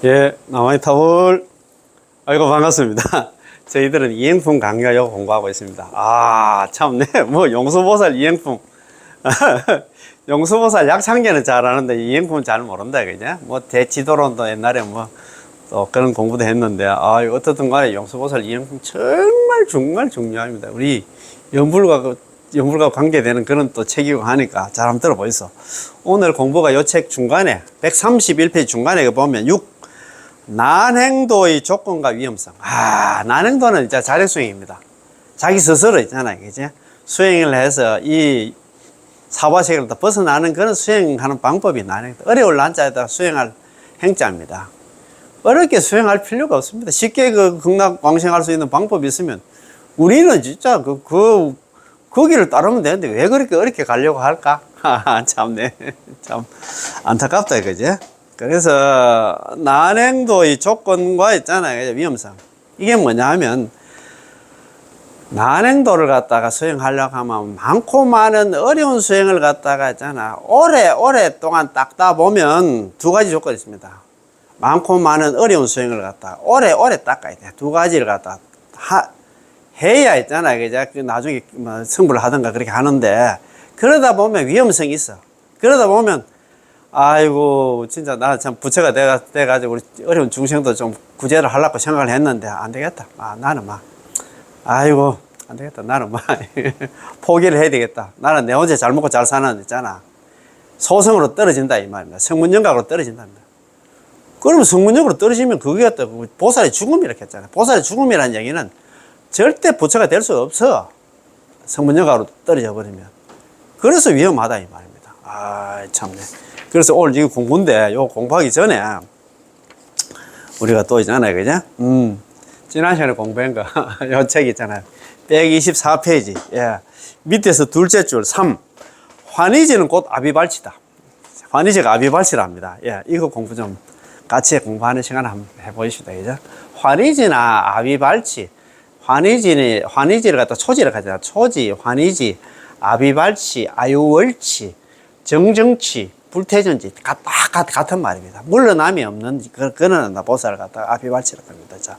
예, 나만의 타볼. 아이고, 반갑습니다. 저희들은 이행품 강좌요 공부하고 있습니다. 아, 참네. 뭐, 용수보살 이행품. 용수보살 약창계는 잘 아는데, 이행품은 잘 모른다, 그죠? 뭐, 대치도론도 옛날에 뭐, 또 그런 공부도 했는데, 아, 어떻든 간에 용수보살 이행품 정말 중요합니다. 우리 연불과 관계되는 그런 또 책이고 하니까 잘 한번 들어보이소. 오늘 공부가 요 책 중간에, 131페이지 중간에 보면 난행도의 조건과 위험성. 아, 난행도는 이제 자력 수행입니다. 자기 스스로 있잖아요. 그죠? 수행을 해서 이 사바세계를 벗어나는 그런 수행하는 방법이 난행도. 어려울 난자에다 수행할 행자입니다. 어렵게 수행할 필요가 없습니다. 쉽게 극락왕생할 수 있는 방법이 있으면 우리는 진짜 그 길을 따르면 되는데 왜 그렇게 어렵게 가려고 할까? 참네. 참 안타깝다, 그죠? 그래서 난행도의 조건과 있잖아요. 위험성. 이게 뭐냐 하면 난행도를 갖다가 수행하려고 하면 많고 많은 어려운 수행을 갖다가 있잖아. 오랫동안 닦다 보면 두 가지 조건이 있습니다. 많고 많은 어려운 수행을 갖다가 오래 닦아야 돼. 두 가지를 갖다가 해야 있잖아요. 그죠? 나중에 뭐 승부를 하든가 그렇게 하는데 그러다 보면 위험성이 있어. 그러다 보면 아이고, 진짜, 나 참 부처가 돼가지고, 우리 어려운 중생도 좀 구제를 하려고 생각을 했는데, 안 되겠다. 아, 나는 아이고, 안 되겠다. 나는 포기를 해야 되겠다. 나는 내 혼자 잘 먹고 잘 사는 있잖아. 소성으로 떨어진다, 이 말입니다. 성문영각으로 떨어진답니다. 그러면 성문영으로 떨어지면 그게 또 보살의 죽음이라고 했잖아. 보살의 죽음이라는 얘기는 절대 부처가 될 수 없어. 성문영각으로 떨어져 버리면. 그래서 위험하다, 이 말입니다. 아, 참네. 그래서 오늘 이거 공부인데, 요 공부하기 전에, 우리가 또 있잖아요, 그죠? 지난 시간에 공부한 거, 요 책 있잖아요. 124페이지. 예. 밑에서 둘째 줄, 3. 환희지는 곧 아비발치다. 환희지가 아비발치랍니다. 예. 이거 공부 좀 같이 공부하는 시간 한번 해보십시다, 그죠? 환희지나 아비발치. 환희지를 갖다 초지를 가잖아. 초지, 환희지, 아비발치, 아유월치, 정정치, 불태전지 같은 말입니다. 물러남이 없는 그는 보살을 갖다가 아비발치라고 합니다. 자,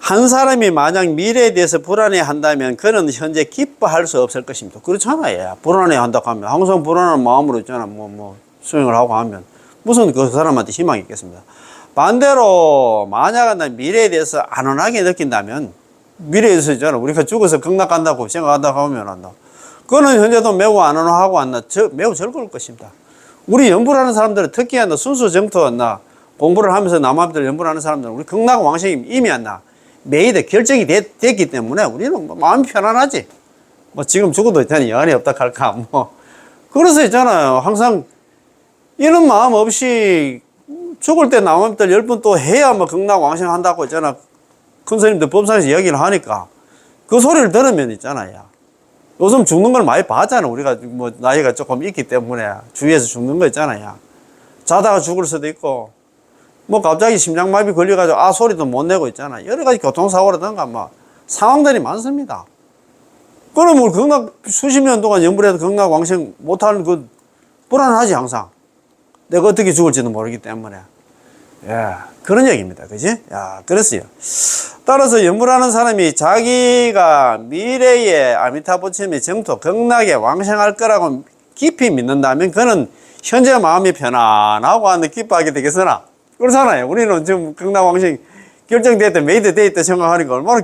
한 사람이 만약 미래에 대해서 불안해 한다면 그는 현재 기뻐할 수 없을 것입니다. 그렇잖아요. 불안해 한다고 하면 항상 불안한 마음으로 있잖아. 수행을 하고 하면 무슨 그 사람한테 희망이 있겠습니다. 반대로 만약 미래에 대해서 안온하게 느낀다면 미래에 대해서 있잖아. 우리가 죽어서 극락 간다고 생각한다고 하면 그는 현재도 매우 안온하고 매우 즐거울 것입니다. 우리 연불하는 사람들은 특히 순수 정토 공부를 하면서 남한들 연불하는 사람들은 우리 극락 왕생이 이미 매일 결정이 됐기 때문에 우리는 마음이 편안하지. 지금 죽어도 있잖아요. 여한이 없다 할까. 그래서 있잖아요. 항상 이런 마음 없이 죽을 때 남한들 10번 또 해야 극락 왕생 한다고 있잖아. 큰 스님들 법상에서 이야기를 하니까 그 소리를 들으면 있잖아요. 요즘 죽는 걸 많이 봤잖아. 우리가 나이가 조금 있기 때문에 주위에서 죽는 거 있잖아요. 자다가 죽을 수도 있고, 갑자기 심장마비 걸려가지고 소리도 못 내고 있잖아. 여러 가지 교통사고라든가 상황들이 많습니다. 그럼 우리 수십 년 동안 연불해도 극락 왕생 못하는 불안하지, 항상. 내가 어떻게 죽을지도 모르기 때문에. 예, 그런 얘기입니다. 그지? 야, 그랬어요. 따라서 연불하는 사람이 자기가 미래에 아미타부처님의 정토, 극락에 왕생할 거라고 깊이 믿는다면 그는 현재 마음이 편안하고 기뻐하게 되겠으나, 그렇잖아요. 우리는 지금 극락 왕생 결정됐다, 메이드 돼 있다 생각하니까 얼마나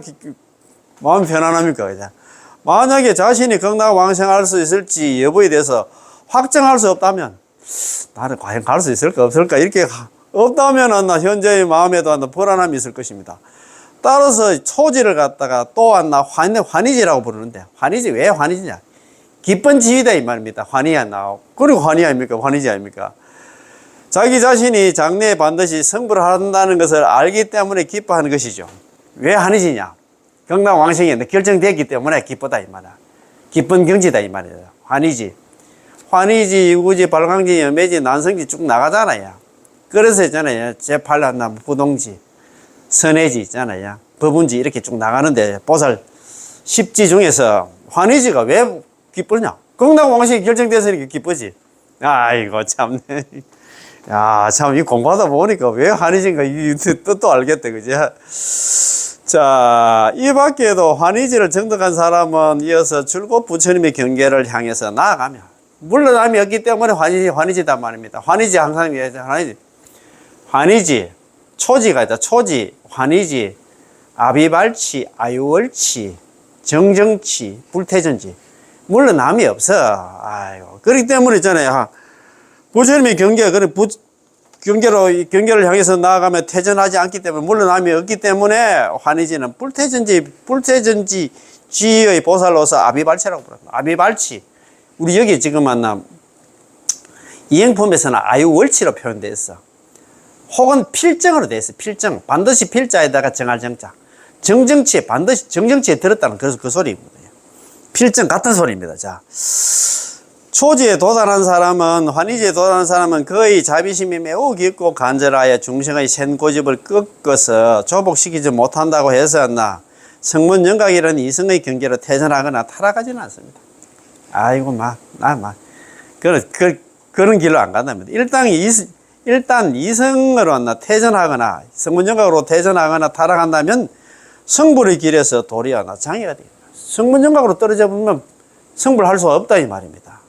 마음이 편안합니까? 그죠? 만약에 자신이 극락 왕생할 수 있을지 여부에 대해서 확정할 수 없다면, 나는 과연 갈 수 있을까, 없을까, 이렇게 없다면 현재의 마음에도 불안함이 있을 것입니다. 따라서 초지를 갖다가 또 환희지라고 부르는데, 환희지, 왜 환희지냐? 기쁜 지위다 이 말입니다. 환희 안 나오고. 그리고 환희 아닙니까? 환희지 아닙니까? 자기 자신이 장래에 반드시 성불을 한다는 것을 알기 때문에 기뻐하는 것이죠. 왜 환희지냐? 극락 왕생이 결정됐기 때문에 기쁘다 이 말이야. 기쁜 경지다 이 말이야. 환희지. 환희지, 유구지, 발광지, 염해지, 난성지 쭉 나가잖아요. 그래서 있잖아요. 제8란 부동지, 선해지 있잖아요. 법운지 이렇게 쭉 나가는데 보살 10지 중에서 환희지가 왜 기쁘냐? 극락 왕생이 결정됐으니까 기쁘지. 아이고 참네. 야, 참, 이 공부하다 보니까 왜 환희지인가, 이 뜻도 알겠다, 그지? 자, 이 밖에도 환희지를 정득한 사람은 이어서 줄곧 부처님의 경계를 향해서 나아가며, 물러남이 없기 때문에 환희지단 말입니다. 환희지 항상 환희지, 초지가 있다. 초지, 환희지, 아비발치, 아유월치, 정정치, 불태전지. 물러남이 없어. 아이고. 그렇기 때문에 있잖아요. 부처님의 경계를 향해서 나아가며 퇴전하지 않기 때문에, 물러남이 없기 때문에 환희지는 불태전지 지의 보살로서 아비발치라고 부릅니다. 아비발치. 우리 여기 지금 만남 이행품에서는 아유월치로 표현되어 있어. 혹은 필정으로 되어 있어. 필정. 반드시 필자에다가 정할 정자. 정정치에 반드시 정정치에 들었다는 그래서 그 소리입니다. 필정 같은 소리입니다. 자, 초지에 도달한 사람은, 환희지에 도달한 사람은 거의 자비심이 매우 깊고 간절하여 중생의 센 고집을 꺾어서 조복시키지 못한다고 해서 성문 영각이라는 이성의 경계로 퇴전하거나 타락하지는 않습니다. 아이고 그런 길로 안 간답니다. 일단 이성으로 퇴전하거나 성문 영각으로 퇴전하거나 타락한다면 성불의 길에서 도리어 장애가 됩니다. 성문 영각으로 떨어져 보면 성불할 수 없다 이 말입니다.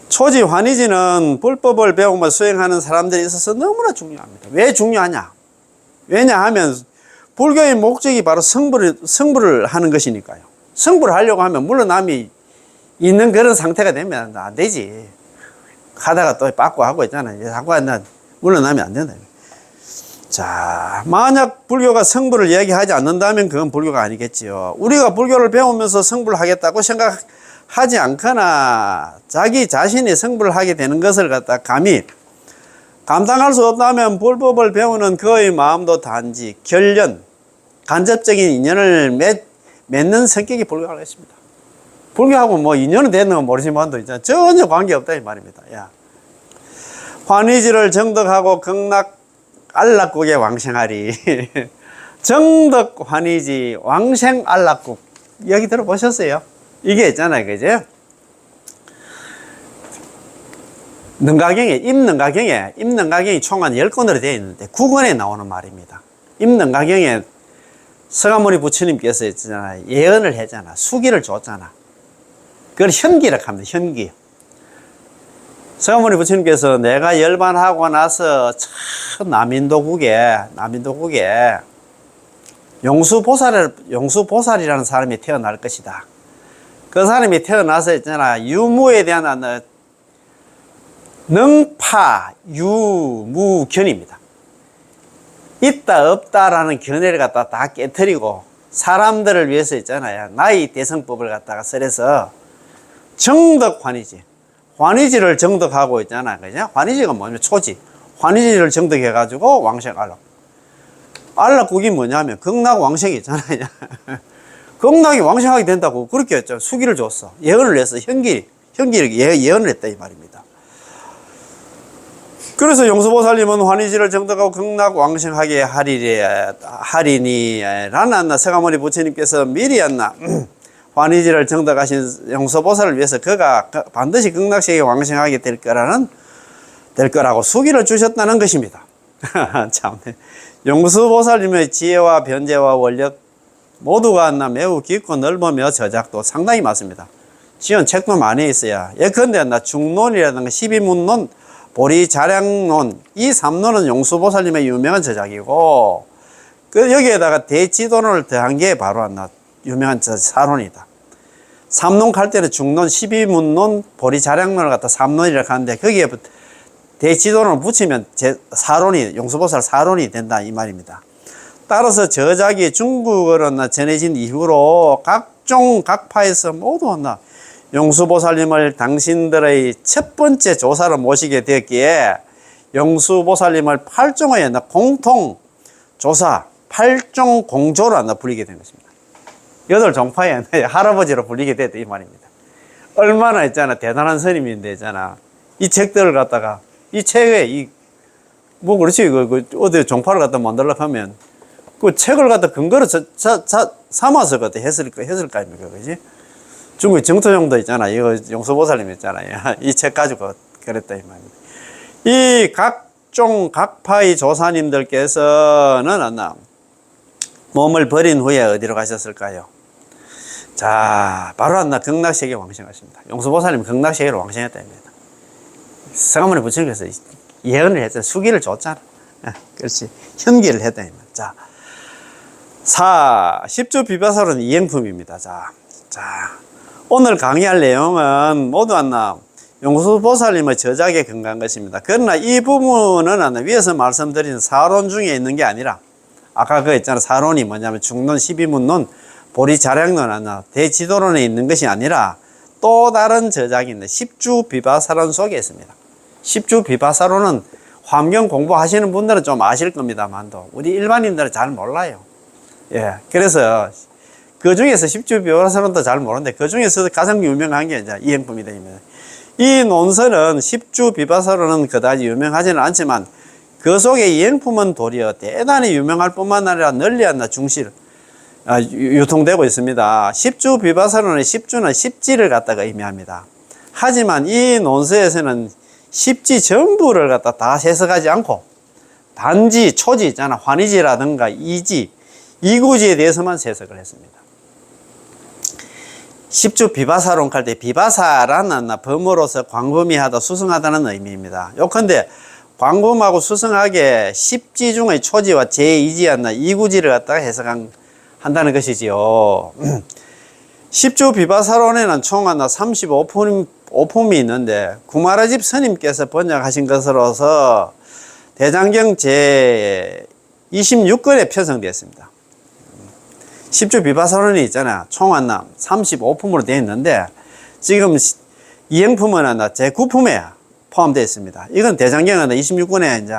초지 환희지는 불법을 배우며 수행하는 사람들이 있어서 너무나 중요합니다. 왜 중요하냐? 왜냐하면 불교의 목적이 바로 성불을 하는 것이니까요. 성불을 하려고 하면 물러남이 있는 그런 상태가 되면 안 되지. 하다가 또 빠꾸 하고 있잖아요. 자꾸 물러나면 안 된다. 자, 만약 불교가 성불을 이야기하지 않는다면 그건 불교가 아니겠지요. 우리가 불교를 배우면서 성불을 하겠다고 생각하지 않거나 자기 자신이 성불을 하게 되는 것을 갖다 감히 감당할 수 없다면 불법을 배우는 그의 마음도 단지 결연, 간접적인 인연을 맺는 성격이 불교가 있습니다. 불교하고 뭐 인연은 되는 건 모르지만도 전혀 관계없다 이 말입니다. 야. 환희지를 정덕하고 극락 안락국에 왕생하리. 정덕 환희지 왕생 안락국 여기 들어보셨어요? 이게 있잖아요, 그죠? 임능가경이 총 한 10권으로 되어 있는데 9권에 나오는 말입니다. 임능가경에 서가모니 부처님께서 있잖아요, 예언을 했잖아, 수기를 줬잖아. 그걸 현기라고 합니다. 현기. 서가모니 부처님께서 내가 열반하고 나서 참 남인도국에 용수보살이라는 사람이 태어날 것이다. 그 사람이 태어나서 있잖아, 유무에 대한 능파 유무견입니다. 있다 없다라는 견해를 갖다 다 깨트리고 사람들을 위해서 있잖아요, 나의 대성법을 갖다가 설해서 정덕 환희지, 환희지를 정덕하고 있잖아, 그죠? 환희지가 뭐냐면 초지, 환희지를 정덕해 가지고 왕생 안락국이 뭐냐면 극락 왕생이 있잖아요. 극락이 왕생하게 된다고 그렇게 했죠. 수기를 줬어. 예언을 했어. 현기 예언을 했다 이 말입니다. 그래서 용수보살님은 환희지를 정덕하고 극락 왕생하게 하리니 라는 서가모니 부처님께서 미리 환희지를 정덕하신 용수보살을 위해서 그가 반드시 극락세계에 왕생하게 될 거라고 수기를 주셨다는 것입니다. 참, 용수보살님의 지혜와 변재와 원력 모두가 매우 깊고 넓으며 저작도 상당히 많습니다. 지은 책도 많이 있어요. 예컨대 중론이라든가 12문론, 보리자량론, 이 3논은 용수보살님의 유명한 저작이고, 여기에다가 대지도론을 더한 게 바로 유명한 사론이다. 3논 갈 때는 중론, 12문론, 보리자량론을 갖다 3논이라고 하는데, 거기에 대지도론을 붙이면 용수보살 사론이 된다 이 말입니다. 따라서 저작이 중국어로 전해진 이후로 각파에서 모두 용수보살님을 당신들의 첫 번째 조사로 모시게 되었기에 용수보살님을 8종의 공통 조사, 8종 공조로 불리게 된 것입니다. 8종파의 할아버지로 불리게 됐다 이 말입니다. 얼마나 있잖아, 대단한 스님인데 있잖아, 이 책들을 갖다가 이 책에 그렇지, 어디 종파를 갖다 만들려고 하면 그 책을 갖다 근거로 삼아서 그때 했을 거 아닙니까, 그지? 중국 정토정도 있잖아, 이거 용수보살님 있잖아요. 이 책 가지고 그랬다 이 말입니다. 이 각종 각파의 조사님들께서는 안나 몸을 버린 후에 어디로 가셨을까요? 자, 바로 안나 극락세계 왕생하십니다. 용수보살님 극락세계로 왕생했답니다. 성화문에 부처님께서 예언을 했잖아. 수기를 줬잖아. 그렇지. 현기를 했다. 자, 10주 비바사로는 이행품입니다. 자, 오늘 강의할 내용은 모두 안나 용수보살님의 저작에 근거한 것입니다. 그러나 이 부분은 안나 위에서 말씀드린 사론 중에 있는 게 아니라 아까 그 있잖아. 사론이 뭐냐면 중론, 12문론, 보리자량론 안나 대지도론에 있는 것이 아니라 또 다른 저작인데 10주 비바사론 속에 있습니다. 10주 비바사론은 환경 공부하시는 분들은 좀 아실 겁니다만도 우리 일반인들은 잘 몰라요. 예, 그래서 그 중에서 10주 비바사론도 잘 모르는데 그 중에서 가장 유명한 게 이제 이행품이다. 이 논설은 10주 비바사론은 그다지 유명하지는 않지만 그 속에 이행품은 도리어 대단히 유명할 뿐만 아니라 널리 안나 중시를 유통되고 있습니다. 10주 비바사론의 10주는 십지를 갖다가 의미합니다. 하지만 이 논서에서는 십지 전부를 갖다 다 해석하지 않고 단지, 초지 있잖아. 환희지라든가 이지, 이구지에 대해서만 해석을 했습니다. 10주 비바사론 할 때 비바사라는 범어로서 광범위하다, 수승하다는 의미입니다. 요컨대 광범하고 수승하게 십지 중의 초지와 제2지였나 이구지를 갖다가 해석한다는 것이지요. 10주 비바사론에는 총 35품이 있는데 구마라집 스님께서 번역하신 것으로서 대장경 제 26권에 편성되었습니다. 10주 비바사론이 있잖아. 총 35품으로 되어 있는데 지금 이행품은 제 9품에 포함되어 있습니다. 이건 대장경 26권에 이제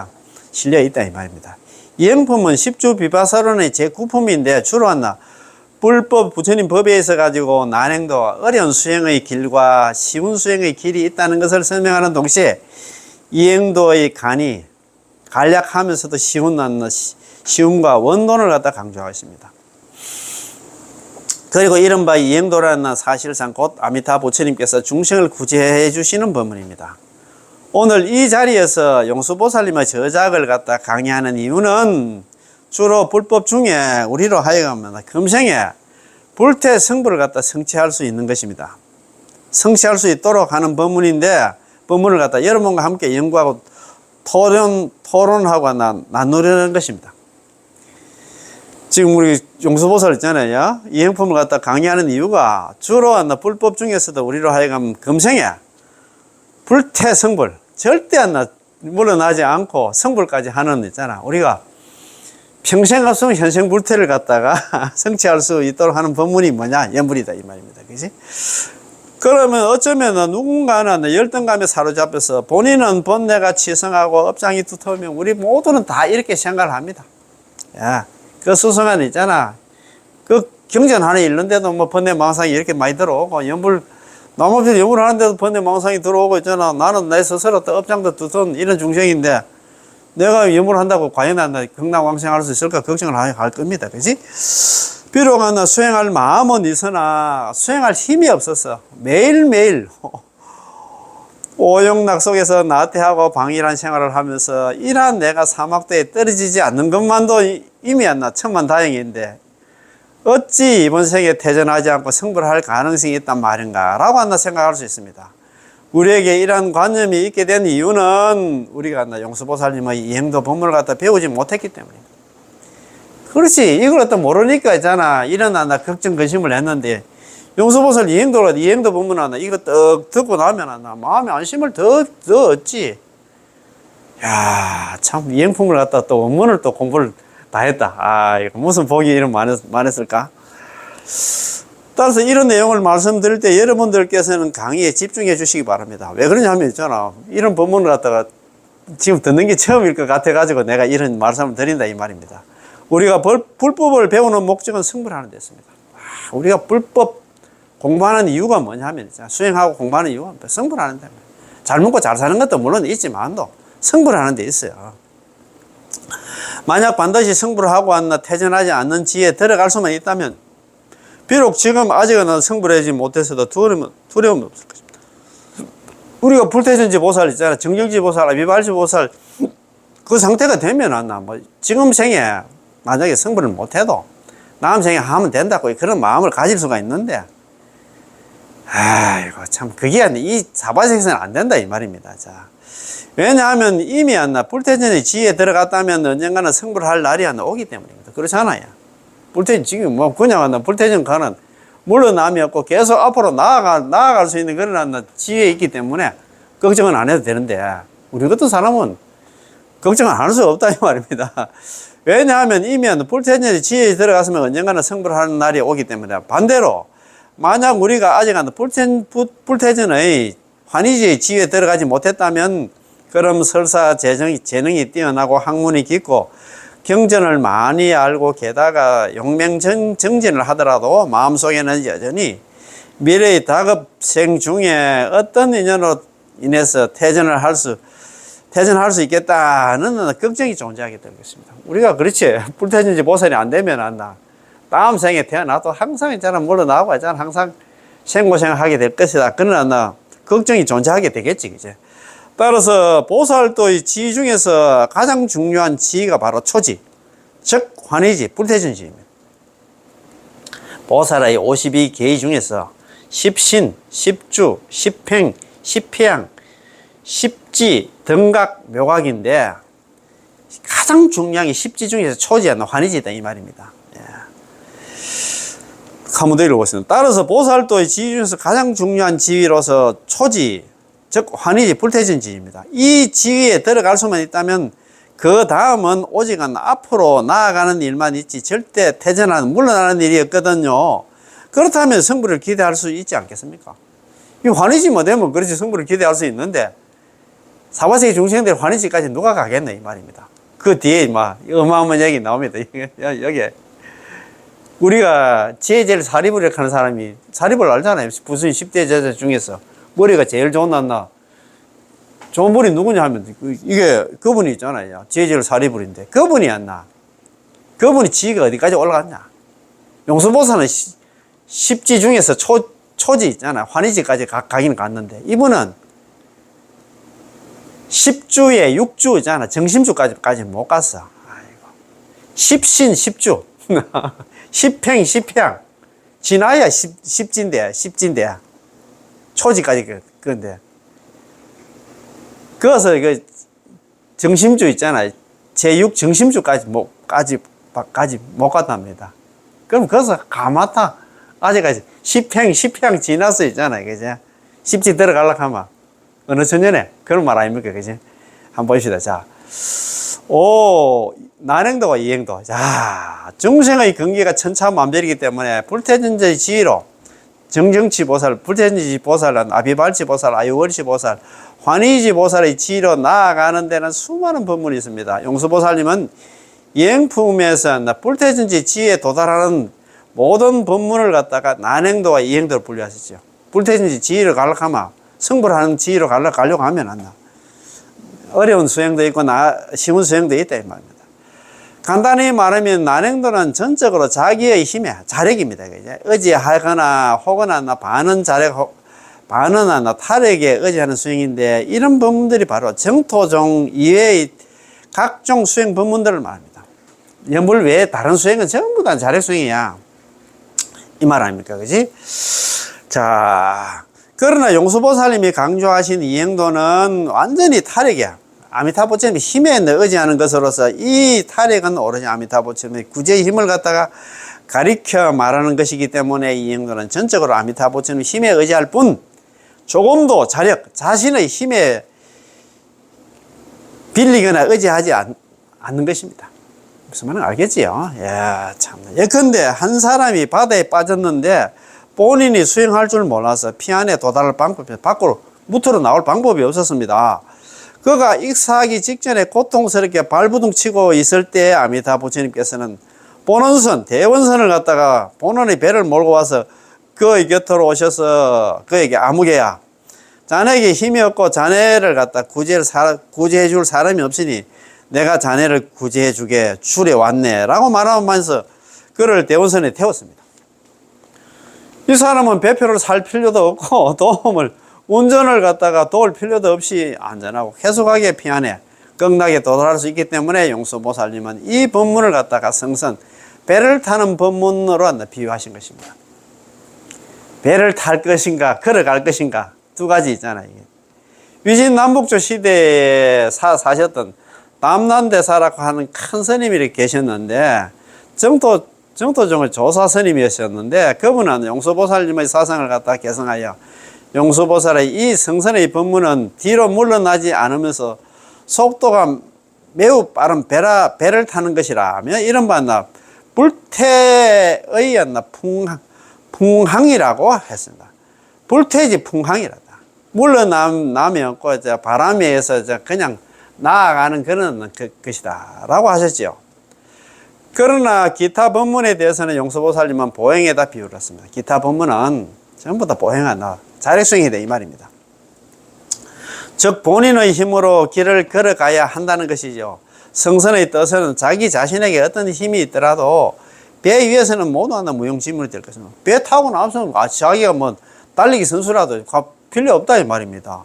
실려 있다 이 말입니다. 이행품은 10주 비바사론의 제 9품인데 주로 불법 부처님 법에 있어 가지고 난행도 어려운 수행의 길과 쉬운 수행의 길이 있다는 것을 설명하는 동시에 이행도의 간략하면서도 쉬움과 원론을 갖다 강조하고 있습니다. 그리고 이른바 이행도라는 사실상 곧 아미타 부처님께서 중생을 구제해 주시는 법문입니다. 오늘 이 자리에서 용수보살님의 저작을 갖다 강의하는 이유는 주로 불법 중에 우리로 하여금 금생에 불태 성불을 갖다 성취할 수 있는 것입니다. 성취할 수 있도록 하는 법문인데 법문을 갖다 여러분과 함께 연구하고 토론하고 나누려는 것입니다. 지금 우리 용수보살 있잖아요. 이행품을 갖다 강의하는 이유가 주로 불법 중에서도 우리로 하여금 금생에 불태 성불 절대 물러나지 않고 성불까지 하는 있잖아. 우리가 평생 없으면 현생 불태를 갖다가 성취할 수 있도록 하는 법문이 뭐냐? 연불이다 이 말입니다. 그지? 그러면 어쩌면 누군가는 열등감에 사로잡혀서 본인은 본내가 치성하고 업장이 두터우면 우리 모두는 다 이렇게 생각을 합니다. 야, 그 수성안 있잖아. 그 경전 하나 읽는데도 뭐 번뇌 망상이 이렇게 많이 들어오고 나머지 연불 하는데도 번뇌 망상이 들어오고 있잖아. 나는 내 스스로 또 업장도 두터운 이런 중생인데 내가 연불 한다고 과연 극락왕생할 수 있을까 걱정을 할 겁니다. 그지? 비록 수행할 마음은 있으나 수행할 힘이 없어서 매일매일 오용락 속에서 나태하고 방일한 생활을 하면서 이러한 내가 사막도에 떨어지지 않는 것만도 이미 천만다행인데 어찌 이번 생에 태전하지 않고 성불할 가능성이 있단 말인가 라고 생각할 수 있습니다. 우리에게 이러한 관념이 있게 된 이유는 우리가 용수보살님의 이행도 법문을 갖다 배우지 못했기 때문입니다. 그렇지. 이걸 갖다 모르니까 있잖아. 이런 걱정, 근심을 했는데 용수보살 이행도 법문 이거 떡 듣고 나면 마음에 안심을 더 얻지. 야, 참 이행품을 갖다 또 원문을 또 공부를 다 했다. 이거 무슨 복이 이런 많았을까? 따라서 이런 내용을 말씀드릴 때 여러분들께서는 강의에 집중해 주시기 바랍니다. 왜 그러냐면 있잖아. 이런 법문을 갖다가 지금 듣는 게 처음일 것 같아 가지고 내가 이런 말씀을 드린다 이 말입니다. 우리가 불법을 배우는 목적은 성불하는 데 있습니다. 우리가 불법 공부하는 이유가 뭐냐면 수행하고 공부하는 이유가 성불하는 데 잘 먹고 잘 사는 것도 물론 있지만도 성불하는 데 있어요. 만약 반드시 성불하고 태전하지 않는 지에 들어갈 수만 있다면 비록 지금 아직은 성불하지 못해서도 두려움이 없을 것입니다. 우리가 불태전지 보살 있잖아. 정경지 보살, 아비발치 보살, 그 상태가 되면 안나 뭐 지금 생에 만약에 성불을 못해도 다음 생에 하면 된다고 그런 마음을 가질 수가 있는데, 아이고 참 그게 이 사바세계에서는 안 된다 이 말입니다. 자, 왜냐하면 이미 안나 불태전의 지혜에 들어갔다면 언젠가는 성불할 날이 안나 오기 때문입니다. 그렇잖아요. 불태전 지금 뭐 그냥 안나 불태전 가는 물러남이 없고 계속 앞으로 나아갈 수 있는 그런 안나 지혜에 있기 때문에 걱정은 안 해도 되는데, 우리 같은 사람은 걱정을 안 할 수가 없다 이 말입니다. 왜냐하면 이미 불태전의 지혜에 들어갔으면 언젠가는 성불하는 날이 오기 때문에, 반대로 만약 우리가 아직 불태전의 환희지의 지혜에 들어가지 못했다면, 그럼 설사 재능이 뛰어나고 학문이 깊고 경전을 많이 알고 게다가 용맹정진을 하더라도 마음속에는 여전히 미래의 다급생 중에 어떤 인연으로 인해서 퇴전할 수 있겠다는 걱정이 존재하게 될 것입니다. 우리가 그렇지 불태전지 보살이 안 되면 안나 다음 생에 태어나도 항상 있잖아 물러나고 있잖아 항상 생고생하게 될 것이다. 그러나 걱정이 존재하게 되겠지, 그제. 따라서 보살도의 지위 중에서 가장 중요한 지위가 바로 초지, 즉 환희지, 불태전지입니다. 보살의 52계의 중에서 십신, 십주, 십행, 십향, 십지, 등각, 묘각인데 가장 중요한 게 십지 중에서 초지야, 환희지다 이 말입니다. 예. 한번 더 읽어보겠습니다. 따라서 보살도의 지위 중에서 가장 중요한 지위로서 초지, 즉 환희지, 불태전지입니다. 이 지위에 들어갈 수만 있다면 그 다음은 오직은 앞으로 나아가는 일만 있지 절대 퇴전하는 물러나는 일이 없거든요. 그렇다면 성불을 기대할 수 있지 않겠습니까? 이 환희지 뭐 되면 그렇지 성불을 기대할 수 있는데, 사바세계 중생들 환희지까지 누가 가겠네 이 말입니다. 그 뒤에 막 어마어마한 얘기 나옵니다. 여기 우리가 제일 사리불을 하는 사람이, 사리불 알잖아요. 무슨 10대 제자 중에서 머리가 제일 좋은 나 좋은 분이 누구냐 하면 이게 그분이 있잖아요. 제일 사리불인데 그분이 안 나. 그분이 지위가 어디까지 올라갔냐. 용수보살은 십지 중에서 초지 있잖아. 환희지까지 가긴 갔는데, 이분은 십주에 육주 있잖아. 정심주까지 못 갔어. 아이고. 십신, 십주. 십행, 십향. 지나야 십진대. 초지까지 그런데. 그래서 그 정심주 있잖아. 제6 정심주까지 못 갔답니다. 그럼 거기서 가마타 아직까지 십향 지나서 있잖아. 그죠? 십지 들어가려고 하면 어느 천년에 그런 말 아닙니까? 그지? 한번 봅시다. 자, 난행도와 이행도. 자, 중생의 근기가 천차만별이기 때문에 불태전지의 지위로 정정치 보살, 불태전지 보살은 아비발치 보살, 아유월치 보살, 환희지 보살의 지위로 나아가는 데는 수많은 법문이 있습니다. 용수보살님은 이행품에서 불태전지 지위에 도달하는 모든 법문을 갖다가 난행도와 이행도를 분류하셨죠. 불태전지 지위를 가려고 하면, 성불하는 지위로 가려고 하면 안 나. 어려운 수행도 있고 쉬운 수행도 있다 이 말입니다. 간단히 말하면 난행도는 전적으로 자기의 힘의 자력입니다. 의지하거나 혹은 반은 자력, 반은 탈액에 의지하는 수행인데, 이런 법문들이 바로 정토종 이외의 각종 수행 법문들을 말합니다. 연불 외에 다른 수행은 전부 다 자력 수행이야. 이 말 아닙니까? 그지? 자, 그러나 용수보살님이 강조하신 이행도는 완전히 탈액이야. 아미타부처님이 힘에 의지하는 것으로서 이 탈액은 오로지 아미타부처님의 구제의 힘을 갖다가 가리켜 말하는 것이기 때문에 이 이행도는 전적으로 아미타부처님의 힘에 의지할 뿐 조금도 자신의 힘에 빌리거나 의지하지 않는 것입니다. 무슨 말인지 알겠지요? 예, 참. 예컨대 한 사람이 바다에 빠졌는데 본인이 수영할 줄 몰라서 피 안에 도달할 방법이, 밖으로 무트로 나올 방법이 없었습니다. 그가 익사하기 직전에 고통스럽게 발부둥 치고 있을 때 아미타 부처님께서는 본원선, 대원선을 갖다가 본원의 배를 몰고 와서 그의 곁으로 오셔서 그에게 아무개야, 자네에게 힘이 없고 자네를 갖다 구제해 줄 사람이 없으니 내가 자네를 구제해 주게 줄에 왔네 라고 말하면서 그를 대원선에 태웠습니다. 이 사람은 배표를 살 필요도 없고 도움을 운전을 갖다가 도울 필요도 없이 안전하고 계속하게 피안에 건강하게 도달할 수 있기 때문에 용서보살님은 이 법문을 갖다가 성선, 배를 타는 법문으로 비유하신 것입니다. 배를 탈 것인가, 걸어갈 것인가, 두 가지 있잖아요. 위진남북조 시대에 사셨던 남난대사라고 하는 큰 스님이 계셨는데, 정토종의 조사 스님이셨는데, 그분은 용서보살님의 사상을 갖다 개성하여 용서보살의 이 성선의 법문은 뒤로 물러나지 않으면서 속도가 매우 빠른 배를 타는 것이라며 이른바 불태의 풍항이라고 했습니다. 불태지 풍항이라다. 물러나면 바람에 의해서 그냥 나아가는 그런 것이다 라고 하셨죠. 그러나 기타 법문에 대해서는 용서보살님은 보행에다 비유를 했습니다. 기타 법문은 전부 다 보행한다, 자력승이다 이 말입니다. 즉 본인의 힘으로 길을 걸어가야 한다는 것이죠. 성선의 뜻은 자기 자신에게 어떤 힘이 있더라도 배 위에서는 모두 하나 무용지물이 될 것입니다. 배 타고 나서는 자기가 뭐 달리기 선수라도 필요 없다 이 말입니다.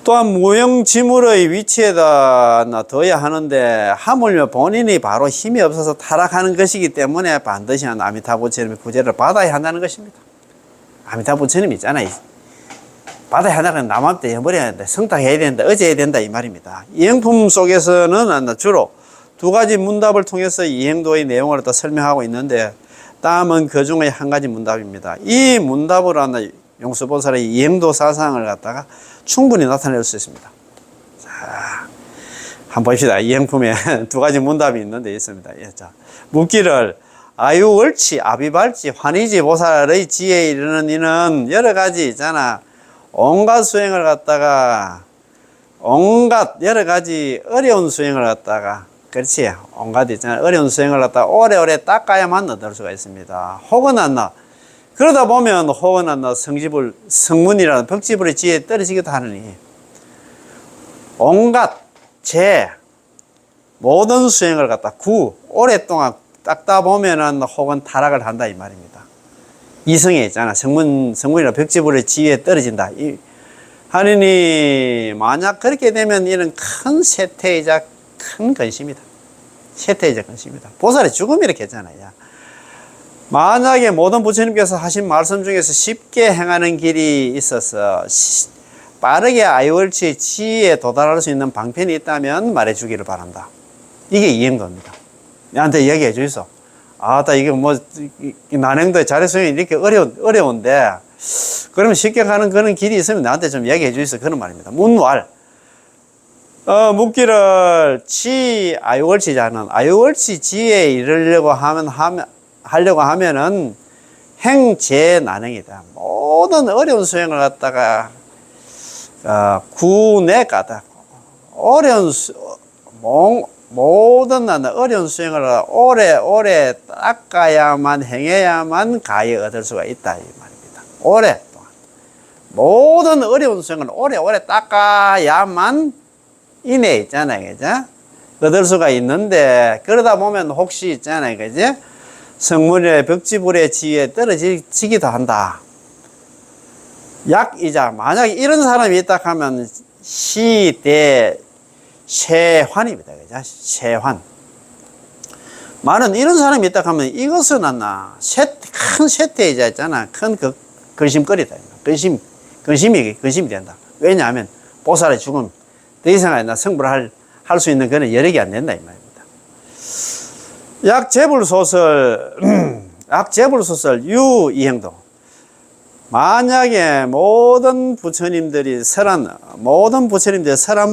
또한 무용지물의 위치에다 둬야 하는데 하물며 본인이 바로 힘이 없어서 타락하는 것이기 때문에 반드시 아미타부처님의 구제를 받아야 한다는 것입니다. 아미타부처님 있잖아요. 받아야 한다는 남한테 해버려야 된다, 성탁해야 된다, 어제해야 된다 이 말입니다. 이행품 속에서는 주로 두 가지 문답을 통해서 이행도의 내용을 또 설명하고 있는데, 다음은 그 중에 한 가지 문답입니다. 이 문답으로 용서보살의 이행도 사상을 갖다가 충분히 나타낼 수 있습니다. 자, 한번 봅시다. 이행품에 두 가지 문답이 있는데 있습니다. 예, 자, 묻기를 아유월치, 아비발치, 환희지 보살의 지혜에 이르는 이는 여러 가지 있잖아. 온갖 수행을 갖다가, 온갖 여러 가지 어려운 수행을 갖다가, 그렇지, 온갖 있잖아. 어려운 수행을 갖다가 오래오래 닦아야만 얻을 수가 있습니다. 혹은 그러다 보면 혹은 성문이라는 벽지불의 지혜에 떨어지기도 하느니, 온갖 모든 수행을 갖다 오랫동안 닦다 보면은 혹은 타락을 한다 이 말입니다. 이성에 있잖아. 성문이나 벽지불의 지위에 떨어진다. 하느니 만약 그렇게 되면 이는 큰 쇠퇴이자 큰 근심이다. 쇠퇴이자 근심이다. 보살의 죽음 이렇게 했잖아요. 만약에 모든 부처님께서 하신 말씀 중에서 쉽게 행하는 길이 있어서 빠르게 아이월치의 지위에 도달할 수 있는 방편이 있다면 말해주기를 바란다. 이게 이행도입니다. 나한테 이야기해 주이소. 이게 난행도의 자력수행이 이렇게 어려운데, 그러면 쉽게 가는 그런 길이 있으면 나한테 좀 이야기해 주이소. 그런 말입니다. 문왈. 묻기를 아유월치자는 아유월치 지에 이르려고 하면은 행제난행이다. 모든 어려운 수행을 갖다가, 구내가다. 모든 어려운 수행을 오래 닦아야만, 행해야만 가히 얻을 수가 있다 이 말입니다. 오랫동안 모든 어려운 수행을 오래 닦아야만 이내 있잖아요, 그죠? 얻을 수가 있는데, 그러다 보면 혹시 있잖아요, 그죠? 성문의 벽지불의 지위에 떨어지기도 한다. 약이자 만약에 이런 사람이 있다 하면 시대 쇠환입니다. 그죠? 쇠환. 많은 이런 사람이 있다 하면 이것은 큰 쇠퇴이자 있잖아. 큰 근심거리다. 근심이 된다. 왜냐하면 보살의 죽음, 더 이상 성불을 할 수 있는 그런 여력이 안 된다 이 말입니다. 약재불소설 유이행도. 만약에 모든 부처님들이 설한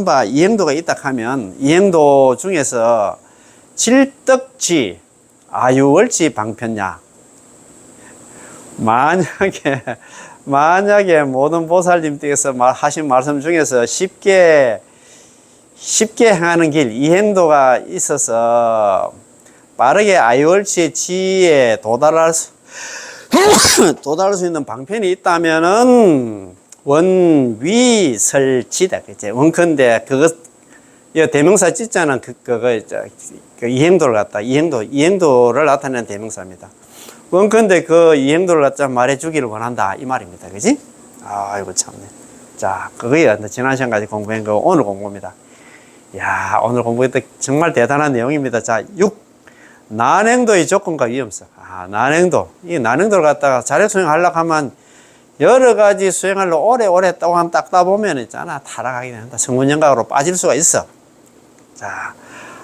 바 이행도가 있다 하면 이행도 중에서 질덕지 아유월지 방편냐. 만약에 모든 보살님께서 하신 말씀 중에서 쉽게 행하는 길, 이행도가 있어서 빠르게 아유월치의 지에 도달할 수 있는 방편이 있다면은 원위설지다. 그치? 원컨대 대명사 찌자는 이행도를 갖다, 이행도를 나타내는 대명사입니다. 원컨대 그 이행도를 갖다 말해주기를 원한다. 이 말입니다. 그지? 아이고, 참네. 자, 그거야. 지난 시간까지 공부한 거 오늘 공부입니다. 야, 오늘 공부했던 정말 대단한 내용입니다. 자, 6. 난행도의 조건과 위험성. 난행도. 이 난행도를 갖다가 자력 수행하려고 하면 여러 가지 수행하려고 오래 동안 닦다 보면 있잖아. 타락하게 된다. 성문연각으로 빠질 수가 있어. 자,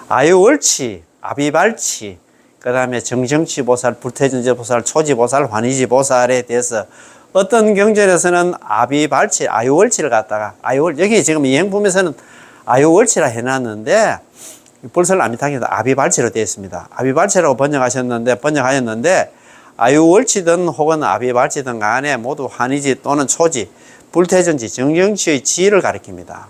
아유월치, 아비발치, 그 다음에 정정치보살, 불태전제보살, 초지보살, 환희지보살에 대해서 어떤 경전에서는 아비발치, 아유월치를 갖다가, 여기 지금 이 행품에서는 아유월치라 해놨는데, 불설아미타기도 아비발치로 되어 있습니다. 아비발치라고 번역하였는데, 아유월치든 혹은 아비발치든 간에 모두 환희지 또는 초지, 불태전지, 정정치의 지를 가리킵니다.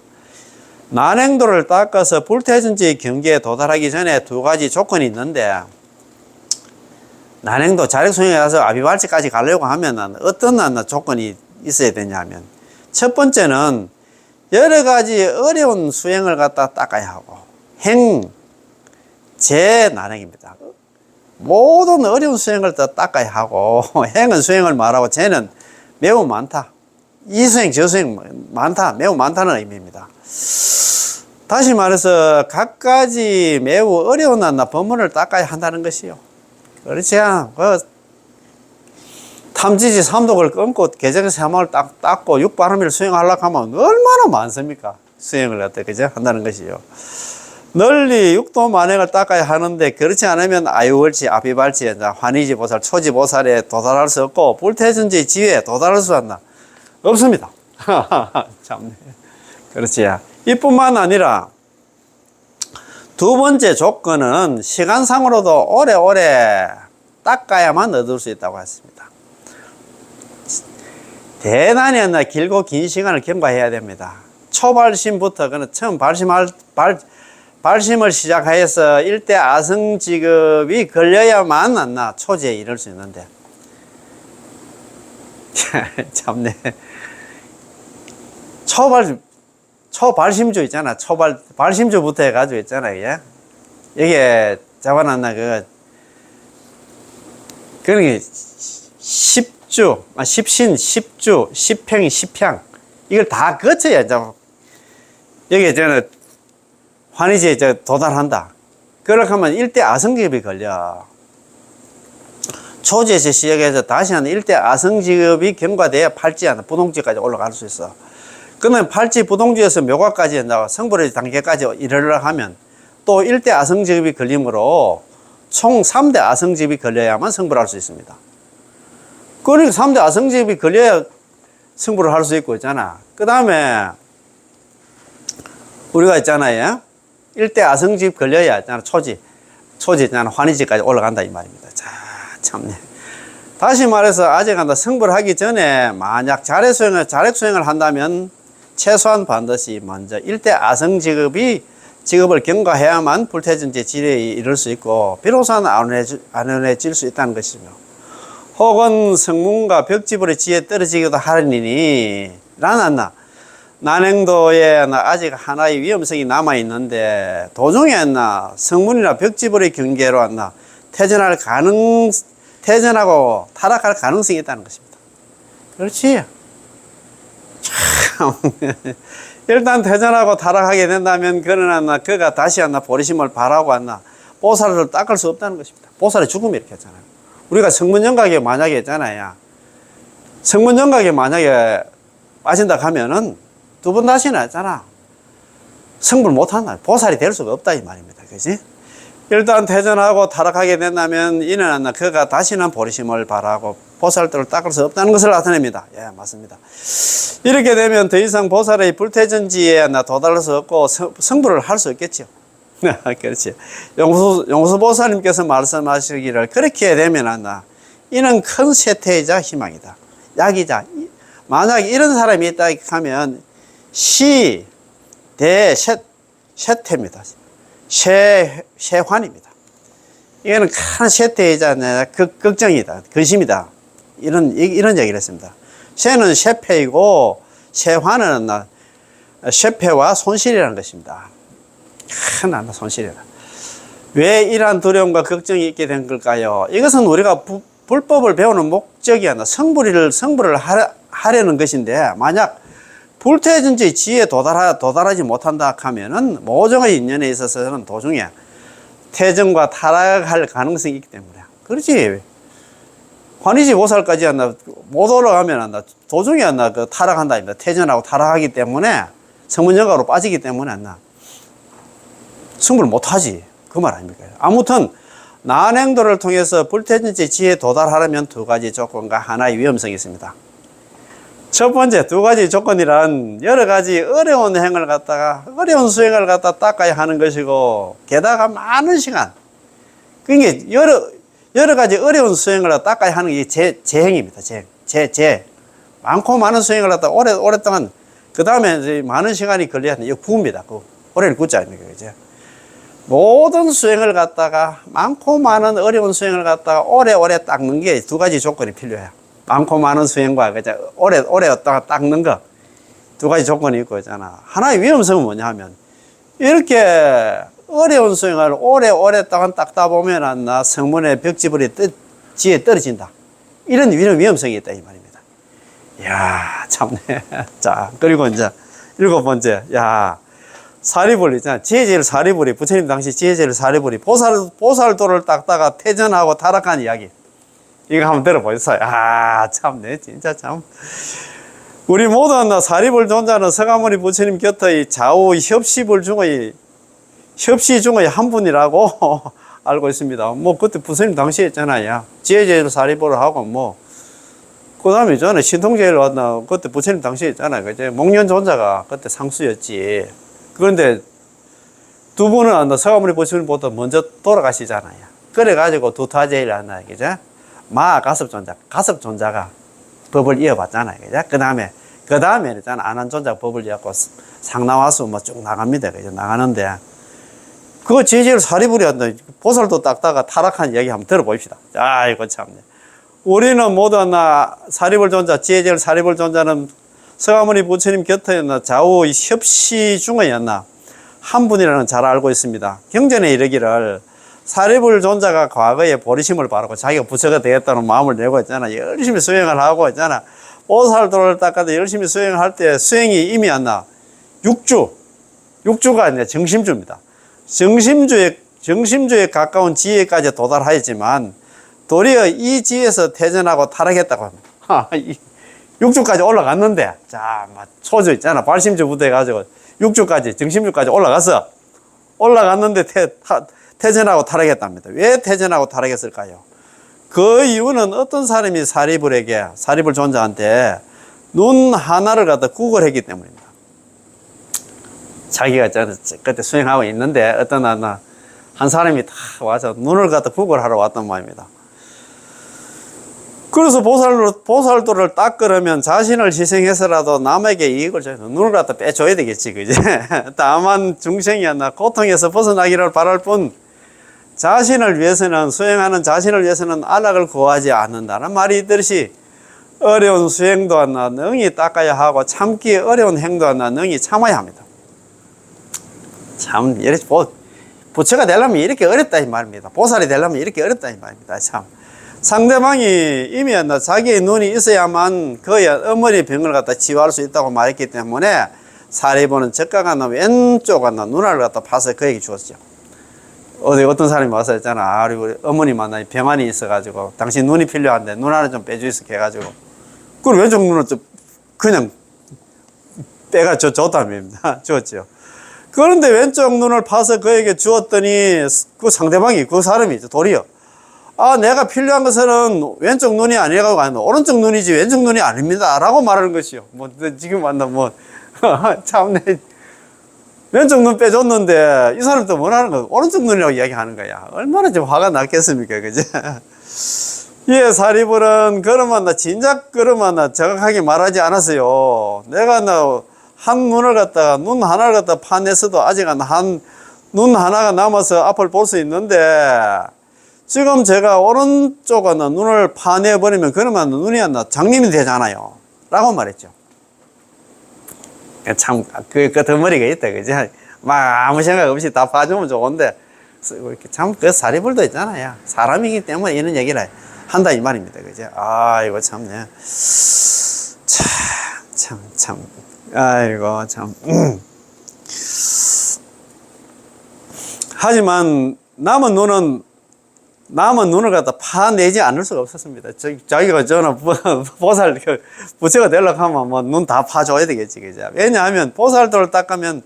난행도를 닦아서 불태전지의 경계에 도달하기 전에 두 가지 조건이 있는데, 난행도 자력수행에 가서 아비발치까지 가려고 하면 어떤 조건이 있어야 되냐면, 첫 번째는 여러 가지 어려운 수행을 갖다 닦아야 하고, 제 난행입니다. 모든 어려운 수행을 다 닦아야 하고, 행은 수행을 말하고, 제는 매우 많다. 이 수행, 저 수행 많다. 매우 많다는 의미입니다. 다시 말해서, 각가지 매우 어려운 법문을 닦아야 한다는 것이요. 그렇지 않아. 탐지지 삼독을 끊고, 개정의 세마을 닦고, 육바람일을 수행하려고 하면 얼마나 많습니까? 수행을 갖다, 그죠? 한다는 것이요. 널리 육도 만행을 닦아야 하는데 그렇지 않으면 아유월치, 아비발치, 환희지보살, 초지보살에 도달할 수 없고 불태전지 지혜에 도달할 수 없습니다. 참네. 그렇지. 이뿐만 아니라 두 번째 조건은 시간상으로도 오래오래 닦아야만 얻을 수 있다고 했습니다. 대단히 길고 긴 시간을 경과해야 됩니다. 초발심부터 그는 처음 발심을 시작하여서 일대 아성직업이 걸려야만 초지에 이를 수 있는데 참네. 초발심주 있잖아. 발심주부터 해가지고 있잖아. 예? 이게 잡아놨나 그런 게 10주, 10신, 10주, 10평, 10향 이걸 다 거쳐야 여기 저는 환희지에 도달한다. 그렇게 하면 일대 아성직업이 걸려. 초지에서 시작해서 다시 하는 일대 아성직업이 경과돼야 팔지 부동지까지 올라갈 수 있어. 그러면 팔지 부동지에서 묘과까지 성불의 단계까지 이르려고 하면 또 일대 아성직업이 걸림으로 총 3대 아성직업이 걸려야만 성불할 수 있습니다. 그러니까 3대 아성직업이 걸려야 성불을 할 수 있고 있잖아. 그 다음에 우리가 있잖아요. 일대 아성직 걸려야 초지 환희지까지 올라간다 이 말입니다. 자, 참네. 다시 말해서 아직 성불하기 전에 만약 자력 수행을 한다면 최소한 반드시 먼저 일대 직업을 경과해야만 불태전지 지뢰에 이를 수 있고 비로소 안온해질 수 있다는 것이며, 혹은 성문과 벽지불의 지에 떨어지기도 하리니 난행도에 아직 하나의 위험성이 남아있는데 도중에 성문이나 벽지불의 경계로 퇴전하고 타락할 가능성이 있다는 것입니다. 그렇지? 참. 일단 퇴전하고 타락하게 된다면 그가 다시 보리심을 바라고 보살을 닦을 수 없다는 것입니다. 보살의 죽음이 이렇게 했잖아요. 우리가 성문연각에 만약에 있잖아요. 성문연각에 만약에 빠진다 하면은 두 번 다시는 했잖아. 성불 못한다. 보살이 될 수가 없다 이 말입니다. 그지? 일단 퇴전하고 타락하게 된다면 이는 그가 다시는 보리심을 바라고 보살들을 닦을 수 없다는 것을 나타냅니다. 예, 맞습니다. 이렇게 되면 더 이상 보살의 불퇴전지에 도달할 수 없고 성불을 할 수 없겠죠. 그렇지. 용수보살님께서 말씀하시기를 그렇게 되면 이는 큰 쇠퇴이자 희망이다. 약이자. 만약 이런 사람이 있다 하면 쇠퇴입니다. 쇠환입니다. 이거는 큰 쇠퇴이자 걱정이다. 근심이다. 이런 얘기를 했습니다. 쇠는 쇠폐이고 쇠환은 쇠폐와 손실이라는 것입니다. 큰 손실이다. 왜 이러한 두려움과 걱정이 있게 된 걸까요? 이것은 우리가 불법을 배우는 목적이 성불을 하려는 것인데, 만약 불태전지의 지혜에 도달하지 못한다 하면은 모종의 인연에 있어서는 도중에 태전과 타락할 가능성이 있기 때문에. 그렇지. 환희지 보살까지 못 올라가면 도중에 타락한다. 태전하고 타락하기 때문에 성문영가로 빠지기 때문에 승부를 못하지. 그 말 아닙니까? 아무튼 난행도를 통해서 불태전지 지혜에 도달하려면 두 가지 조건과 하나의 위험성이 있습니다. 첫 번째, 두 가지 조건이란 여러 가지 어려운 행을 어려운 수행을 닦아야 하는 것이고, 게다가 많은 시간. 그러니까 여러 가지 어려운 수행을 닦아야 하는 게 재행입니다. 많고 많은 수행을 오랫동안, 그 다음에 많은 시간이 걸려야 하는, 이거 구입니다. 오래를 굳자, 아닙니까? 그죠? 모든 수행을 많고 많은 어려운 수행을 오래오래 닦는 게 두 가지 조건이 필요해요. 많고 많은 수행과 오래 닦는 거 두 가지 조건이 있고 있잖아. 하나의 위험성은 뭐냐 하면, 이렇게 어려운 수행을 오래 닦다 보면 성문의 벽지불이 지에 떨어진다. 이런 위험성이 있다 이 말입니다. 이야, 참네. 자, 그리고 이제 일곱 번째, 사리불 있잖아. 지혜제일 사리불이, 부처님 당시 지혜제일 사리불이 보살도를 닦다가 퇴전하고 타락한 이야기. 이거 한번 들어보셨어요? 참네. 진짜 참. 우리 모든 사리불 존자는 서가모니 부처님 곁의 좌우 협시불 중의 한 분이라고 알고 있습니다. 그때 부처님 당시에 있잖아요. 지혜제일 사리불을 하고 그 다음에 있잖아요. 신통제일 그때 부처님 당시에 있잖아요. 그제 목련 존자가 그때 상수였지. 그런데 두 분은 서가모니 부처님보다 먼저 돌아가시잖아요. 그래가지고 두타제일 그죠? 가섭 존자가 법을 이어봤잖아요. 그죠? 그 다음에 있잖아. 안한존자가 법을 이어갖고 상나와수 쭉 나갑니다. 그죠? 나가는데, 그거 지혜제일 사리불이 보살도 닦다가 타락한 이야기 한번 들어봅시다. 이거 참네. 우리는 모두 사리불 존자, 지혜제일 사리불 존자는 서가모니 부처님 곁에 좌우 협시 중에 한 분이라는 잘 알고 있습니다. 경전에 이르기를 사리불 존자가 과거에 보리심을 바르고 자기가 부처가 되겠다는 마음을 내고 있잖아. 열심히 수행을 하고 있잖아. 보살도를 닦아도 열심히 수행할 때 수행이 이미 육주가 아니라 정심주입니다. 정심주에 가까운 지혜까지 도달하였지만 도리어 이 지혜에서 퇴전하고 타락했다고 합니다. 육주까지 올라갔는데, 초주 있잖아. 발심주부터 해가지고 육주까지, 정심주까지 올라갔는데 퇴전하고 타락했답니다. 왜 퇴전하고 타락했을까요? 그 이유는 어떤 사람이 사리불 존자한테 눈 하나를 구걸했기 때문입니다. 자기가 그때 수행하고 있는데 어떤 한 사람이 다 와서 눈을 구걸하러 왔단 말입니다. 그래서 보살도를 닦으려면 자신을 희생해서라도 남에게 이익을 줘야 돼. 눈을 빼줘야 되겠지, 그지? 다만 중생이 고통에서 벗어나기를 바랄 뿐, 수행하는 자신을 위해서는 안락을 구하지 않는다는 말이 있듯이, 어려운 수행도 능히 닦아야 하고, 참기 어려운 행도 능히 참아야 합니다. 참, 부처가 되려면 이렇게 어렵다, 이 말입니다. 보살이 되려면 이렇게 어렵다, 이 말입니다. 참. 상대방이 이미 자기의 눈이 있어야만 그의 어머니 병을 치유할 수 있다고 말했기 때문에 사리불은 적가가 왼쪽 눈알을 파서 그에게 주었죠. 어떤 사람이 와서 했잖아. 우리 어머니만 병환이 있어가지고 당신 눈이 필요한데 눈알을 좀 빼주이소 해가지고 그걸 왼쪽 눈을 좀 그냥 빼가 줬답니다. 주었죠. 그런데 왼쪽 눈을 파서 그에게 주었더니 그 상대방이 그 사람이 도리어 내가 필요한 것은 왼쪽 눈이 아니라고 하는 오른쪽 눈이지 왼쪽 눈이 아닙니다. 라고 말하는 것이요. 지금 참네. 왼쪽 눈 빼줬는데 이 사람 또 뭐라는 거야? 오른쪽 눈이라고 이야기하는 거야. 얼마나 좀 화가 났겠습니까? 그지? 예, 사리불은 진작 정확하게 말하지 않았어요. 내가 한 눈을 눈 하나를 파냈어도 아직 눈 하나가 남아서 앞을 볼 수 있는데 지금 제가 오른쪽 눈을 파내버리면 그러면 눈이 장님이 되잖아요. 라고 말했죠. 참, 그 덩어리가 있다. 그지? 아무 생각 없이 다 봐주면 좋은데, 그 사리불도 있잖아요. 사람이기 때문에 이런 얘기를 한다, 이 말입니다. 그지? 이거 참네. 참. 참. 아이고, 참. 하지만 남은 눈을 갖다 파내지 않을 수가 없었습니다. 자기가 저는 보살, 부처가 되려고 하면 뭐 눈 다 파줘야 되겠지, 그죠? 왜냐하면 보살도를 닦으면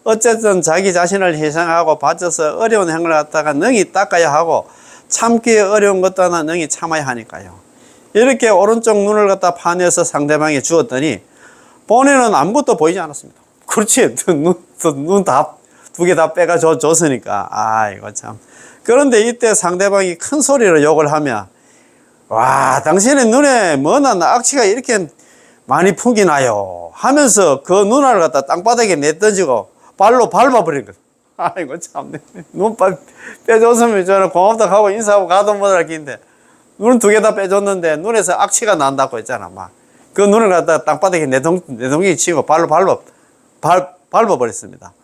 어쨌든 자기 자신을 희생하고 바쳐서 어려운 행을 갖다가 능히 닦아야 하고 참기 어려운 것도 하나 능히 참아야 하니까요. 이렇게 오른쪽 눈을 갖다 파내서 상대방에 주었더니 본인은 아무것도 보이지 않았습니다. 그렇지. 눈 다, 두 개 다 빼가 줬으니까. 아이고, 참. 그런데 이때 상대방이 큰 소리로 욕을 하며, 와, 당신의 눈에 뭐나 악취가 이렇게 많이 풍기나요? 하면서 그 눈알을 갖다 땅바닥에 내던지고 발로 밟아버린 거예요. 아이고, 참. 눈 빼줬으면 저는 고맙다 하고 인사하고 가도 못할 긴데, 눈 두 개 다 빼줬는데 눈에서 악취가 난다고 했잖아, 막. 그 눈을 갖다 땅바닥에 내동기 치고 발로 밟아버렸습니다.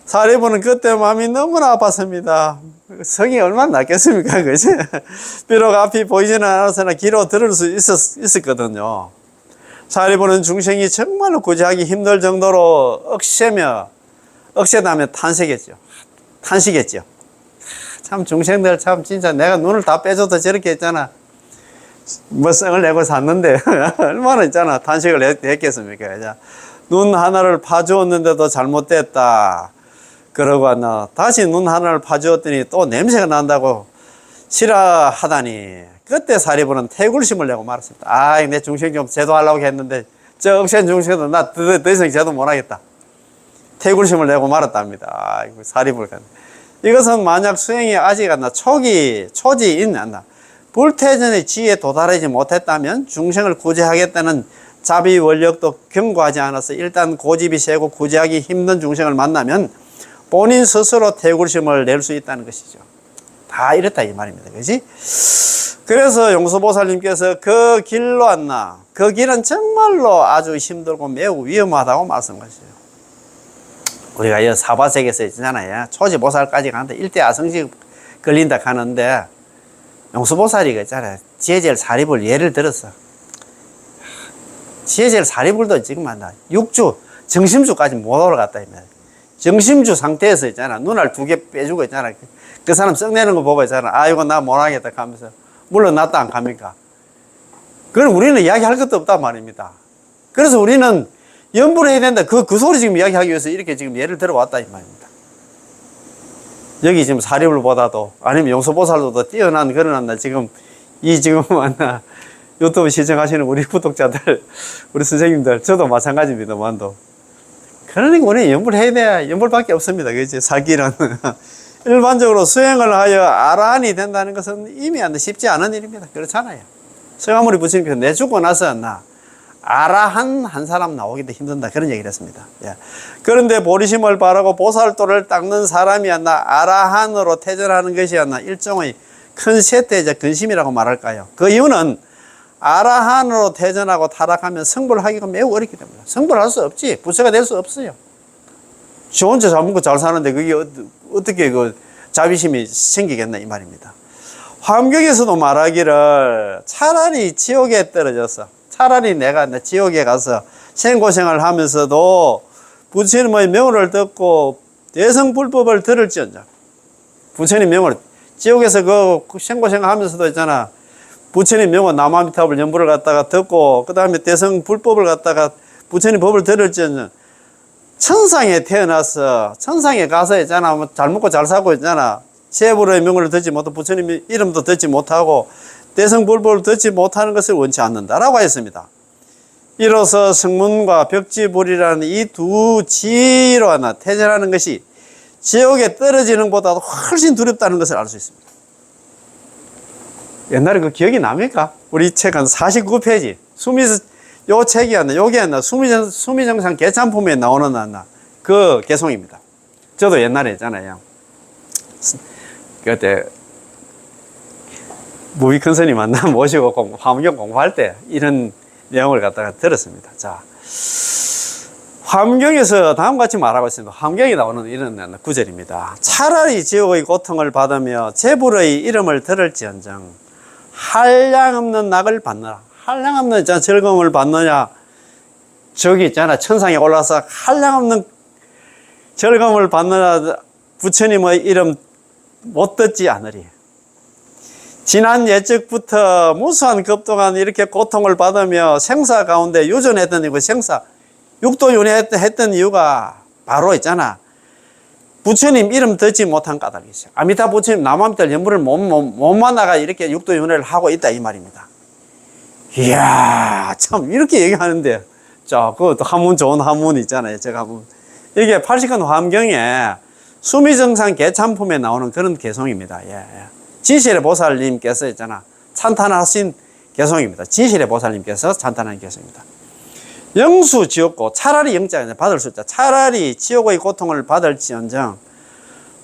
사리부는 그때 마음이 너무나 아팠습니다. 성이 얼마나 낫겠습니까, 그지? 비록 앞이 보이지는 않았으나 귀로 들을 수 있었거든요. 사리부는 중생이 정말로 구제하기 힘들 정도로 억세다며 탄식했죠. 참 중생들 참 진짜 내가 눈을 다 빼줘도 저렇게 했잖아. 뭐 성을 내고 샀는데 얼마나 있잖아 탄식을 했겠습니까? 눈 하나를 파주었는데도 잘못됐다. 그러고 다시 눈 하나를 파주었더니 또 냄새가 난다고 싫어하다니 그때 사리부는 태굴심을 내고 말았습니다. 아, 내 중생 좀 제도하려고 했는데 저 억센 중생도 나 더 이상 제도 못하겠다. 태굴심을 내고 말았답니다. 아이고, 사리부를 갔네. 이것은 만약 수행이 아직 초지인 불태전의 지에 도달하지 못했다면 중생을 구제하겠다는 자비 원력도 견고하지 않아서 일단 고집이 세고 구제하기 힘든 중생을 만나면 본인 스스로 태굴심을 낼 수 있다는 것이죠. 다 이렇다 이 말입니다. 그지? 그래서 용수보살님께서 그 길로 그 길은 정말로 아주 힘들고 매우 위험하다고 말씀하시죠. 우리가 이 사바세계에서 있잖아요. 초지보살까지 가는데 일대아성식 걸린다 가는데 용수보살이 있잖아요. 지혜제일 사리불 예를 들어서 지혜제일 사리불도 지금 육주 정심주까지 못 올라갔다 이 말이에요. 정심주 상태에서 있잖아. 눈알 두 개 빼주고 있잖아. 그 사람 썩내는 거 보고 있잖아. 아이고 나 못하겠다 하면서 물론 낫다 안 갑니까? 그럼 우리는 이야기할 것도 없단 말입니다. 그래서 우리는 연불을 해야 된다. 그 소리 지금 이야기하기 위해서 이렇게 지금 예를 들어왔다 이 말입니다. 여기 지금 사리불보다도 아니면 용서보살도 더 뛰어난 그런 지금 유튜브 시청하시는 우리 구독자들, 우리 선생님들, 저도 마찬가지입니다만도. 그러니까 우리는 연불을 해야 돼. 연불밖에 없습니다. 그치? 살길은. 일반적으로 수행을 하여 아라한이 된다는 것은 이미 쉽지 않은 일입니다. 그렇잖아요. 성아모니 부처님께서 내 죽고 나서 아라한 한 사람 나오기도 힘든다. 그런 얘기를 했습니다. 예. 그런데 보리심을 바라고 보살도를 닦는 사람이 아라한으로 퇴전하는 것이 일종의 큰 쇠퇴적 근심이라고 말할까요? 그 이유는 아라한으로 퇴전하고 타락하면 성불하기가 매우 어렵기 때문에 성불할 수 없지. 부처가 될 수 없어요. 지 혼자 잘 먹고 잘 사는데 그게 어떻게 자비심이 생기겠나 이 말입니다. 화엄경에서도 말하기를 차라리 지옥에 떨어져서 차라리 내가 지옥에 가서 생고생을 하면서도 부처님의 명을 듣고 대성불법을 들을지언정 부처님 명을 지옥에서 그 생고생을 하면서도 있잖아. 부처님 명은 남아미타불 연부를 갖다가 듣고 그 다음에 대성불법을 갖다가 부처님 법을 들을지언정 천상에 태어나서 천상에 가서 있잖아. 잘 먹고 잘 살고 있잖아. 제불의 명을 듣지 못하고 부처님 이름도 듣지 못하고 대성불법을 듣지 못하는 것을 원치 않는다라고 했습니다. 이로써 성문과 벽지불이라는 이 두 지로 퇴전하는 것이 지옥에 떨어지는 것보다도 훨씬 두렵다는 것을 알 수 있습니다. 옛날에 그 기억이 납니까? 우리 책 한 49페이지 요 책이 요게 수미정상 개참품에 나오는 그 개송입니다. 저도 옛날에 했잖아요. 그때 무비 큰 스님 모시고 화엄경 공부할 때 이런 내용을 갖다가 들었습니다. 자, 화엄경에서 다음과 같이 말하고 있습니다. 화엄경에 나오는 이런 구절입니다. 차라리 지옥의 고통을 받으며 제불의 이름을 들을지언정 한량없는 낙을 받느라. 한량없는 즐거움을 받느냐. 저기 있잖아. 천상에 올라서 한량없는 절감을 받느라 부처님의 이름 못 듣지 않으리. 지난 예적부터 무수한 급동안 이렇게 고통을 받으며 생사 가운데 유존했던 이거 생사, 육도 윤회했던 이유가 바로 있잖아. 부처님 이름 듣지 못한 까닭이죠. 아미타 부처님 남아미타 연불을 못 만나가 이렇게 육도 윤회를 하고 있다 이 말입니다. 이야, 참 이렇게 얘기하는데, 자, 그것도 한문 좋은 한문 있잖아요. 제가 한번 이게 80간 화엄경에 수미정상 개참품에 나오는 그런 개송입니다. 예, 예. 진실의 보살님께서 있잖아. 찬탄하신 개송입니다. 진실의 보살님께서 찬탄한 개송입니다. 영수 지옥고, 차라리 영자 받을 수 있다. 차라리 지옥의 고통을 받을지언정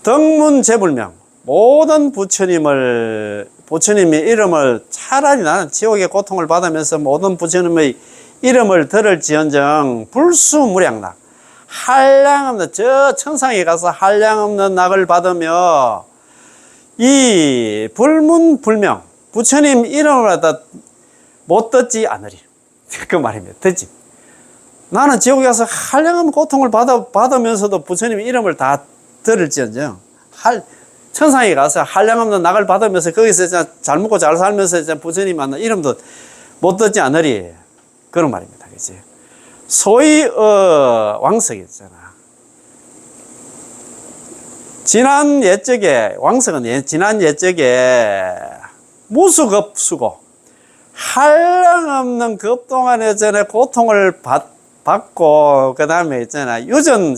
덕문제불명, 모든 부처님의 이름을 차라리 나는 지옥의 고통을 받으면서 모든 부처님의 이름을 들을지언정 불수무량락, 한량없는 저 천상에 가서 한량없는 낙을 받으며 이 불문불명 부처님 이름을 갖다 못 듣지 않으리. 그 말입니다. 듣지. 나는 지옥에 가서 한량없는 고통을 받으면서도 부처님 이름을 다 들을지언정 천상에 가서 한량없는 낙을 받으면서 거기서 잘 먹고 잘 살면서 부처님 만나 이름도 못 듣지 않으리. 그런 말입니다. 그치? 소위 왕석이 있잖아. 지난 옛적에 왕석은 지난 옛적에 무수급수고 한량없는 급동안에 전에 고통을 받고 그 다음에 있잖아 유전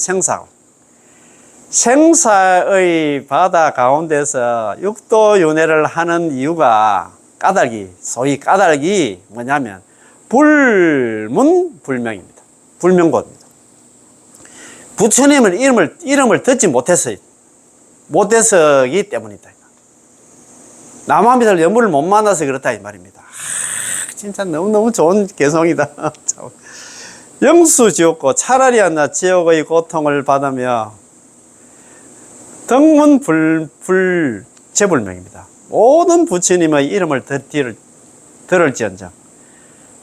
생사의 바다 가운데서 육도윤회를 하는 이유가 소위 까닭이 뭐냐면 불문불명입니다. 불명고입니다. 부처님을 이름을 듣지 못해서기 때문이다. 남아미들 연불을 못 만나서 그렇다 이 말입니다. 진짜 너무너무 좋은 개성이다. 영수지옥고 차라리 안나 지옥의 고통을 받으며 덕문불제불명입니다. 모든 부처님의 이름을 들을지언정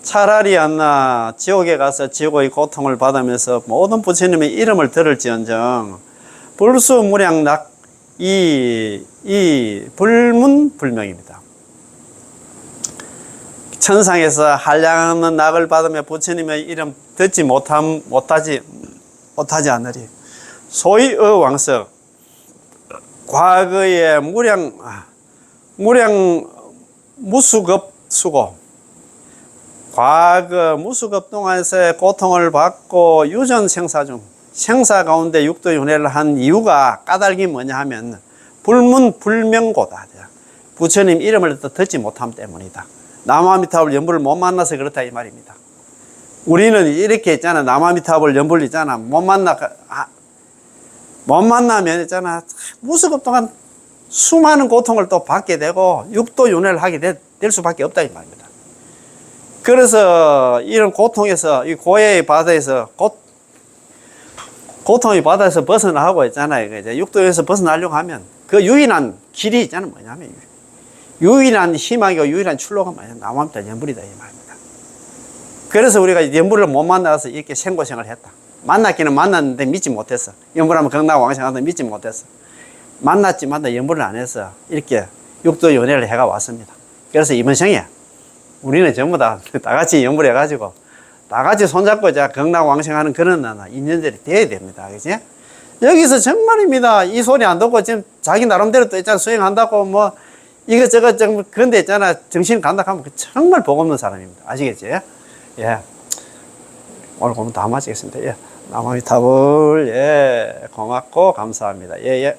차라리 안나 지옥에 가서 지옥의 고통을 받으면서 모든 부처님의 이름을 들을지언정 불수무량락 이 불문불명입니다. 천상에서 한량없는 낙을 받으며 부처님의 이름 듣지 못하지 않으리. 소위 왕석 과거의 무수급수고 과거 무수급 동안에서의 고통을 받고 유전 생사 중 생사 가운데 육도윤회를 한 이유가 까닭이 뭐냐 하면 불문불명고다. 부처님 이름을 듣지 못함 때문이다. 남아미타불 연불을 못 만나서 그렇다 이 말입니다. 우리는 이렇게 있잖아. 남아미타불 연불 있잖아. 못 만나면 있잖아. 무수급 동안 수많은 고통을 또 받게 되고 육도윤회를 하게 될 수밖에 없다 이 말입니다. 그래서 이런 고통에서 이 고해의 바다에서 고통의 바다에서 벗어나고 있잖아요. 이제 육도에서 벗어나려고 하면 그 유일한 길이 있잖아요. 뭐냐면 유일한 희망이고 유일한 출로가 뭐냐 남아미타 연불이다 이 말입니다. 그래서 우리가 연불을 못 만나서 이렇게 생고생을 했다. 만났기는 만났는데 믿지 못했어. 연불하면 극락왕생하는데 믿지 못했어. 만났지만 연불을 안 해서 이렇게 육도윤회를 해가 왔습니다. 그래서 이번 생에 우리는 전부 다 같이 연불해가지고 다 같이 손잡고 이제 극락왕생하는 그런 인연들이 돼야 됩니다. 그치? 여기서 정말입니다. 이 소리 안 듣고 지금 자기 나름대로 또 있잖아. 수행한다고 뭐 이것저것 그런데 있잖아. 정신 간다 하면 정말 복 없는 사람입니다. 아시겠지? 예. 오늘 공부 다 마치겠습니다. 예. 남아미타불, 예. 고맙고 감사합니다. 예, 예.